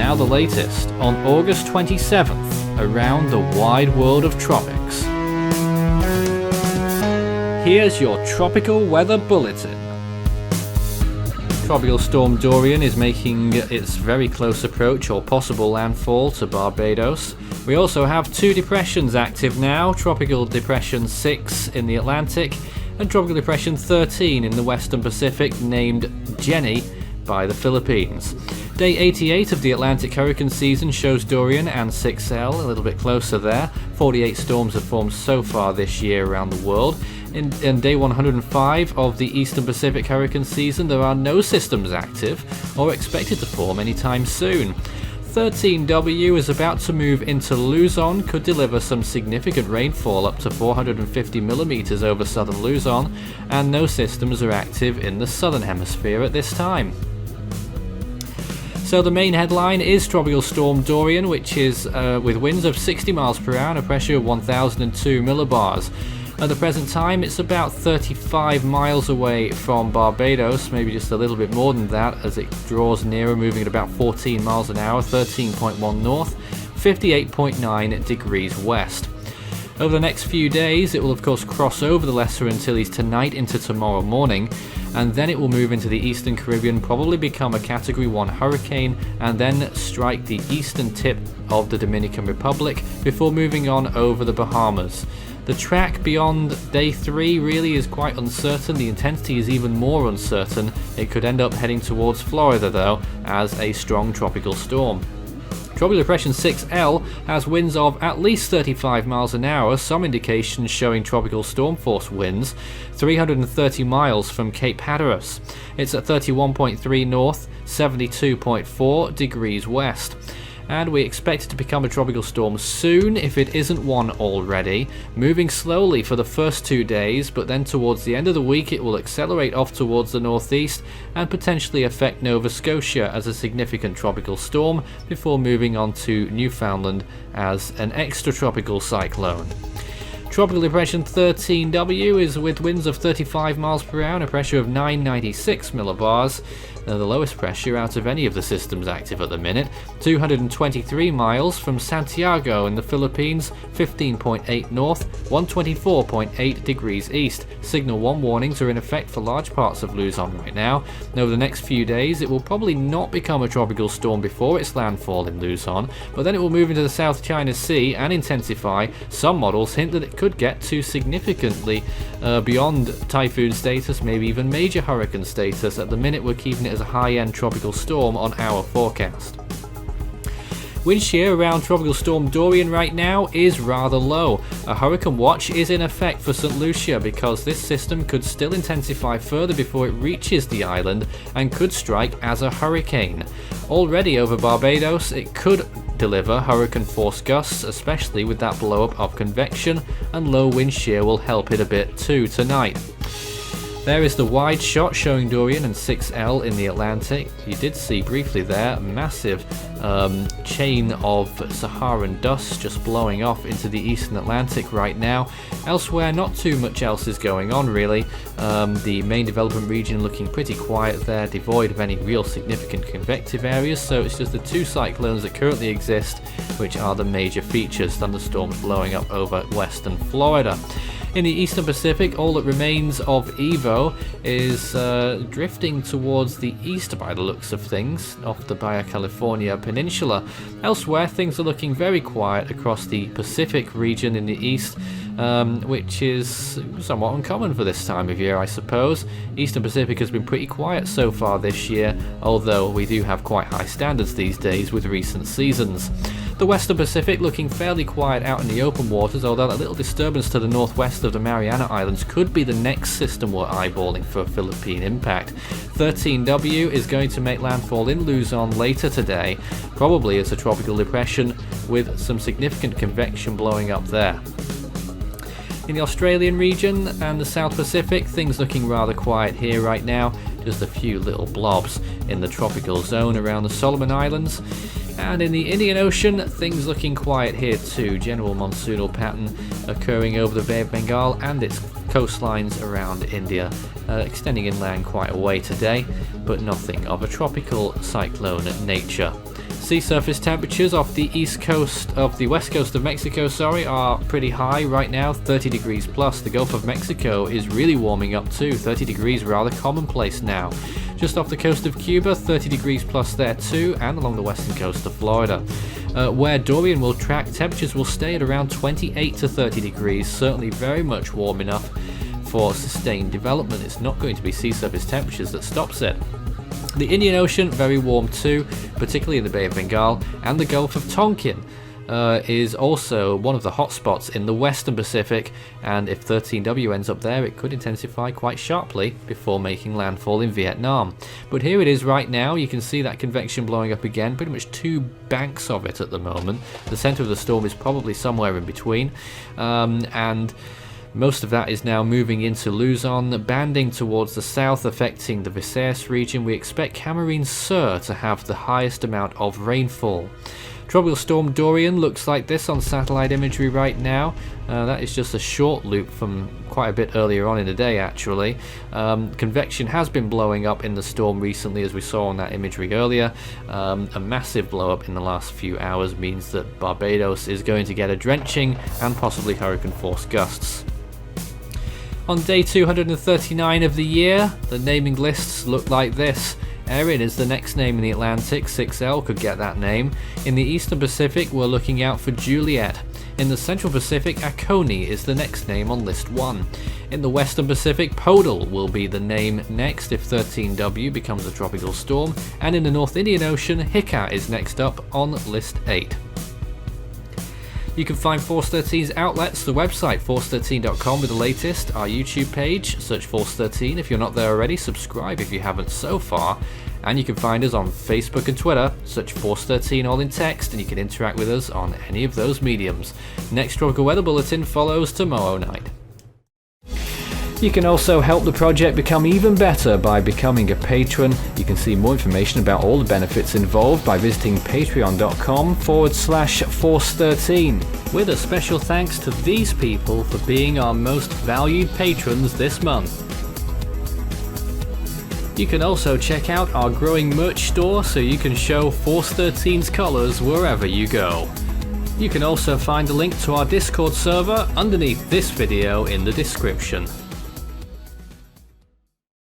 now the latest on August 27th around the wide world of tropics. Here's your tropical weather bulletin. Tropical Storm Dorian is making its very close approach or possible landfall to Barbados. We also have two depressions active now, Tropical Depression 6 in the Atlantic and Tropical Depression 13 in the Western Pacific, named Jenny by the Philippines. Day 88 of the Atlantic hurricane season shows Dorian and 6L a little bit closer there. 48 storms have formed so far this year around the world. In day 105 of the Eastern Pacific hurricane season, there are no systems active or expected to form anytime soon. 13W is about to move into Luzon, could deliver some significant rainfall up to 450 millimeters over southern Luzon, and no systems are active in the southern hemisphere at this time. So the main headline is Tropical Storm Dorian, which is with winds of 60 miles per hour and a pressure of 1002 millibars. At the present time, it's about 35 miles away from Barbados, maybe just a little bit more than that as it draws nearer, moving at about 14 miles an hour, 13.1 north, 58.9 degrees west. Over the next few days, it will of course cross over the Lesser Antilles tonight into tomorrow morning, and then it will move into the Eastern Caribbean, probably become a Category 1 hurricane, and then strike the eastern tip of the Dominican Republic before moving on over the Bahamas. The track beyond day 3 really is quite uncertain. The intensity is even more uncertain. It could end up heading towards Florida though as a strong tropical storm. Tropical Depression 6L has winds of at least 35 miles an hour, some indications showing tropical storm force winds, 330 miles from Cape Hatteras. It's at 31.3 north, 72.4 degrees west. And we expect it to become a tropical storm soon, if it isn't one already, moving slowly for the first 2 days, but then towards the end of the week it will accelerate off towards the northeast and potentially affect Nova Scotia as a significant tropical storm before moving on to Newfoundland as an extratropical cyclone. Tropical Depression 13W is with winds of 35 miles per hour and a pressure of 996 millibars. The lowest pressure out of any of the systems active at the minute, 223 miles from Santiago in the Philippines, 15.8 north, 124.8 degrees east. Signal 1 warnings are in effect for large parts of Luzon right now. And over the next few days, it will probably not become a tropical storm before its landfall in Luzon, but then it will move into the South China Sea and intensify. Some models hint that it could get to significantly beyond typhoon status, maybe even major hurricane status. At the minute, we're keeping it as a high-end tropical storm on our forecast. Wind shear around Tropical Storm Dorian right now is rather low. A hurricane watch is in effect for St Lucia because this system could still intensify further before it reaches the island and could strike as a hurricane. Already over Barbados, it could deliver hurricane force gusts, especially with that blow-up of convection, and low wind shear will help it a bit too tonight. There is the wide shot showing Dorian and 6L in the Atlantic. You did see briefly there a massive chain of Saharan dust just blowing off into the eastern Atlantic right now. Elsewhere, not too much else is going on really. The main development region looking pretty quiet there, devoid of any real significant convective areas, so it's just the two cyclones that currently exist which are the major features, thunderstorms blowing up over western Florida. In the Eastern Pacific, all that remains of Evo is drifting towards the east by the looks of things, off the Baja California Peninsula. Elsewhere, things are looking very quiet across the Pacific region in the east, which is somewhat uncommon for this time of year, I suppose. Eastern Pacific has been pretty quiet so far this year, although we do have quite high standards these days with recent seasons. The Western Pacific looking fairly quiet out in the open waters, although a little disturbance to the northwest of the Mariana Islands could be the next system we're eyeballing for Philippine impact. 13W is going to make landfall in Luzon later today, probably as a tropical depression with some significant convection blowing up there. In the Australian region and the South Pacific, things looking rather quiet here right now, just a few little blobs in the tropical zone around the Solomon Islands. And in the Indian Ocean, things looking quiet here too. General monsoonal pattern occurring over the Bay of Bengal and its coastlines around India, extending inland quite a way today, but nothing of a tropical cyclone nature. Sea surface temperatures off the west coast of Mexico, are pretty high right now, 30 degrees plus. The Gulf of Mexico is really warming up too, 30 degrees rather commonplace now. Just off the coast of Cuba, 30 degrees plus there too, and along the western coast of Florida. Where Dorian will track, temperatures will stay at around 28 to 30 degrees, certainly very much warm enough for sustained development. It's not going to be sea surface temperatures that stops it. The Indian Ocean, very warm too, particularly in the Bay of Bengal, and the Gulf of Tonkin is also one of the hot spots in the Western Pacific, and if 13W ends up there, it could intensify quite sharply before making landfall in Vietnam. But here it is right now. You can see that convection blowing up again, pretty much two banks of it at the moment. The center of the storm is probably somewhere in between, and most of that is now moving into Luzon, banding towards the south, affecting the Visayas region. We expect Camarines Sur to have the highest amount of rainfall. Tropical Storm Dorian looks like this on satellite imagery right now. That is just a short loop from quite a bit earlier on in the day, actually. Convection has been blowing up in the storm recently, as we saw on that imagery earlier. A massive blow up in the last few hours means that Barbados is going to get a drenching and possibly hurricane force gusts. On day 239 of the year, the naming lists look like this. Erin is the next name in the Atlantic, 6L could get that name. In the Eastern Pacific, we're looking out for Juliet. In the Central Pacific, Akoni is the next name on list 1. In the Western Pacific, Podal will be the name next if 13W becomes a tropical storm. And in the North Indian Ocean, Hika is next up on list 8. You can find Force 13's outlets, the website force13.com with the latest, our YouTube page, search Force 13 if you're not there already, subscribe if you haven't so far, and you can find us on Facebook and Twitter, search Force 13 all in text, and you can interact with us on any of those mediums. Next Tropical Weather Bulletin follows tomorrow night. You can also help the project become even better by becoming a patron. You can see more information about all the benefits involved by visiting patreon.com/Force13. With a special thanks to these people for being our most valued patrons this month. You can also check out our growing merch store so you can show Force 13's colors wherever you go. You can also find a link to our Discord server underneath this video in the description.